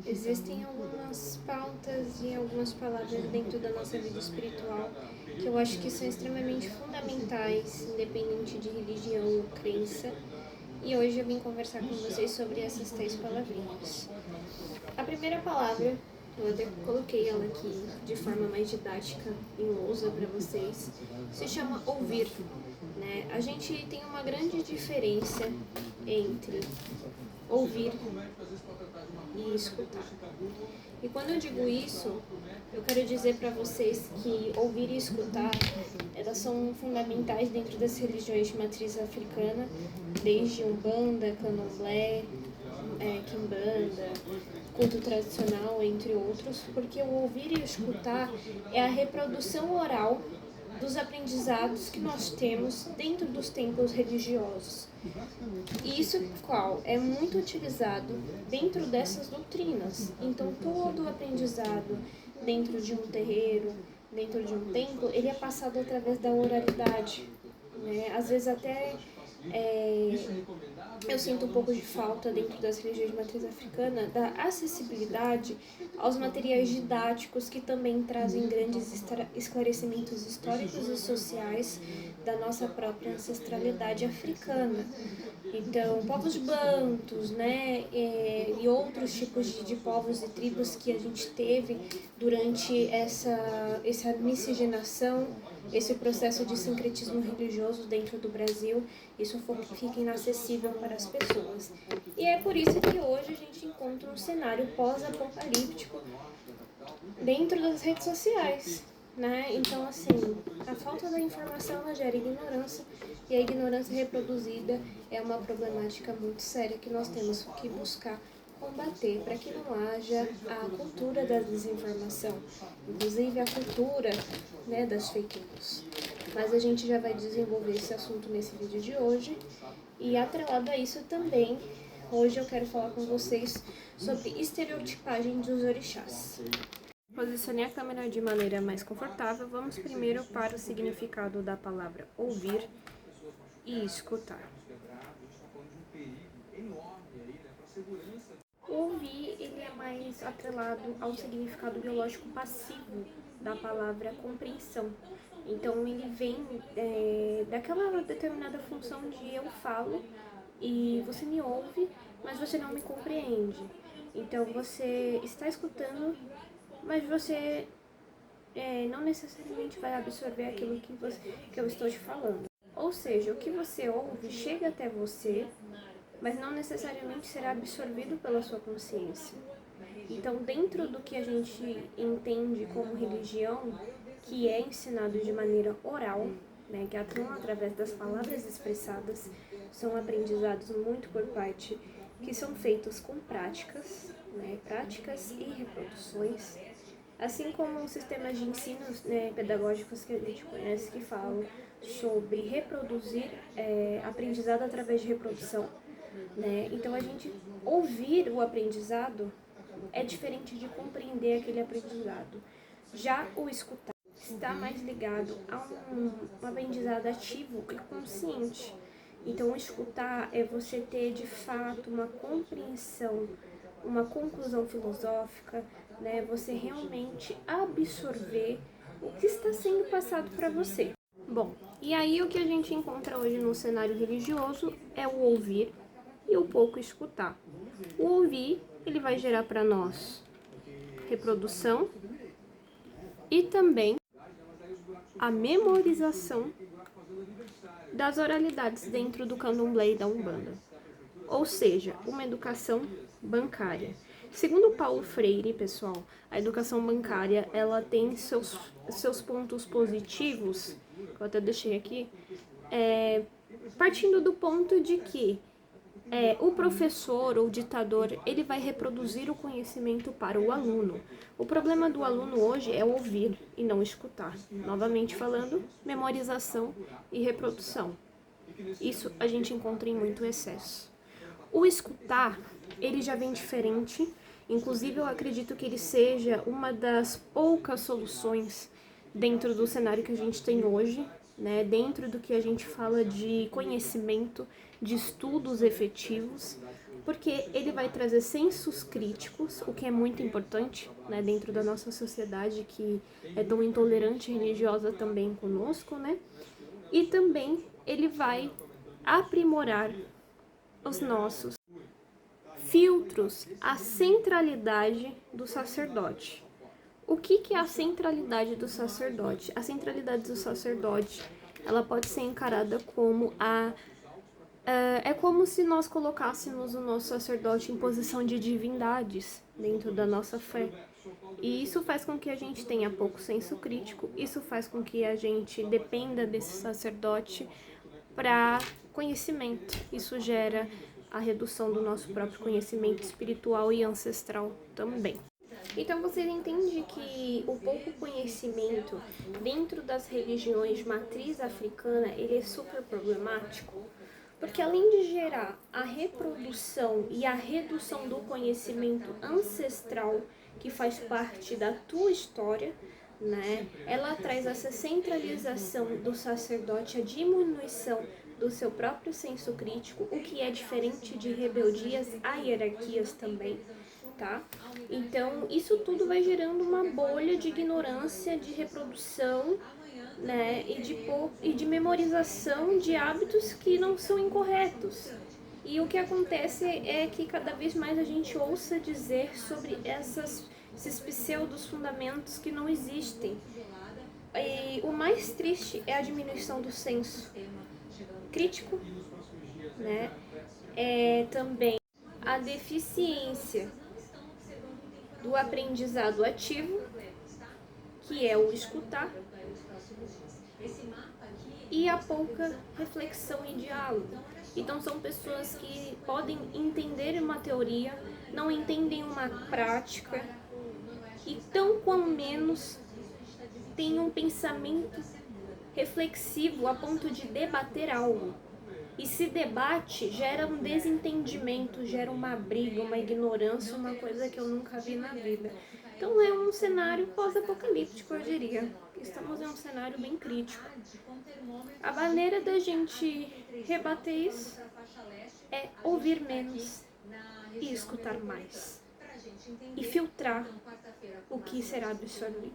Existem algumas pautas e algumas palavras dentro da nossa vida espiritual que eu acho que são extremamente fundamentais, independente de religião ou crença. E hoje eu vim conversar com vocês sobre essas três palavrinhas. A primeira palavra, eu até coloquei ela aqui de forma mais didática em lousa para vocês, se chama ouvir. Né? A gente tem uma grande diferença entre ouvir e escutar. E quando eu digo isso, eu quero dizer para vocês que ouvir e escutar, elas são fundamentais dentro das religiões de matriz africana, desde Umbanda, Candomblé, Quimbanda, culto tradicional, entre outros, porque o ouvir e escutar é a reprodução oral dos aprendizados que nós temos dentro dos templos religiosos. E isso qual é muito utilizado dentro dessas doutrinas. Então todo o aprendizado dentro de um terreiro, dentro de um templo, ele é passado através da oralidade. Né? Às vezes até eu sinto um pouco de falta dentro das religiões de matriz africana da acessibilidade aos materiais didáticos que também trazem grandes esclarecimentos históricos e sociais da nossa própria ancestralidade africana. Então, povos bantus, né, e outros tipos de povos e tribos que a gente teve durante essa miscigenação, esse processo de sincretismo religioso dentro do Brasil, isso fica inacessível para as pessoas. E é por isso que hoje a gente encontra um cenário pós-apocalíptico dentro das redes sociais. Né? Então, assim, a falta da informação ela gera ignorância, e a ignorância reproduzida é uma problemática muito séria que nós temos que buscar combater para que não haja a cultura da desinformação, inclusive a cultura, né, das fake news. Mas a gente já vai desenvolver esse assunto nesse vídeo de hoje, e atrelado a isso também, hoje eu quero falar com vocês sobre estereotipagem dos orixás. Posicione a câmera de maneira mais confortável. Vamos primeiro para o significado da palavra ouvir e escutar. O ouvir ele é mais atrelado ao significado biológico passivo da palavra compreensão. Então ele vem daquela determinada função de eu falo e você me ouve, mas você não me compreende. Então você está escutando, mas você não necessariamente vai absorver aquilo que eu estou te falando. Ou seja, o que você ouve chega até você, mas não necessariamente será absorvido pela sua consciência. Então, dentro do que a gente entende como religião, que é ensinado de maneira oral, né, que atuam através das palavras expressadas, são aprendizados muito por parte que são feitos com práticas, né, práticas e reproduções, assim como os sistemas de ensino, né, pedagógicos que a gente conhece que falam sobre reproduzir aprendizado através de reprodução. Né? Então, a gente ouvir o aprendizado é diferente de compreender aquele aprendizado. Já o escutar está mais ligado a um aprendizado ativo e consciente. Então, o escutar é você ter de fato uma compreensão, uma conclusão filosófica, né? Você realmente absorver o que está sendo passado para você. Bom, e aí o que a gente encontra hoje no cenário religioso é o ouvir e o pouco escutar. O ouvir, ele vai gerar para nós reprodução e também a memorização das oralidades dentro do candomblé e da Umbanda. Ou seja, uma educação bancária. Segundo Paulo Freire, pessoal, a educação bancária ela tem seus pontos positivos, que eu até deixei aqui, partindo do ponto de que o professor ou ditador ele vai reproduzir o conhecimento para o aluno. O problema do aluno hoje é ouvir e não escutar. Novamente falando, memorização e reprodução. Isso a gente encontra em muito excesso. O escutar, ele já vem diferente, inclusive eu acredito que ele seja uma das poucas soluções dentro do cenário que a gente tem hoje, né? Dentro do que a gente fala de conhecimento, de estudos efetivos, porque ele vai trazer sensos críticos, o que é muito importante, né, dentro da nossa sociedade que é tão intolerante e religiosa também conosco, né? E também ele vai aprimorar os nossos filtros, a centralidade do sacerdote. O que é a centralidade do sacerdote? A centralidade do sacerdote, ela pode ser encarada como é como se nós colocássemos o nosso sacerdote em posição de divindades dentro da nossa fé. E isso faz com que a gente tenha pouco senso crítico, isso faz com que a gente dependa desse sacerdote para conhecimento. Isso gera a redução do nosso próprio conhecimento espiritual e ancestral também. Então vocês entendem que o pouco conhecimento dentro das religiões matriz africana, ele é super problemático? Porque além de gerar a reprodução e a redução do conhecimento ancestral que faz parte da tua história, né? Ela traz essa centralização do sacerdote, a diminuição do seu próprio senso crítico, o que é diferente de rebeldias a hierarquias também, tá? Então, isso tudo vai gerando uma bolha de ignorância, de reprodução, né, e de memorização de hábitos que não são incorretos. E o que acontece é que cada vez mais a gente ouça dizer sobre esses pseudos fundamentos que não existem. E o mais triste é a diminuição do senso crítico, né? É também a deficiência do aprendizado ativo, que é o escutar, e a pouca reflexão e diálogo. Então são pessoas que podem entender uma teoria, não entendem uma prática e tão quão menos têm um pensamento reflexivo a ponto de debater algo. E se debate, gera um desentendimento, gera uma briga, uma ignorância, uma coisa que eu nunca vi na vida. Então é um cenário pós-apocalíptico, eu diria. Estamos em um cenário bem crítico. A maneira da gente rebater isso é ouvir menos e escutar mais. E filtrar o que será absorvido.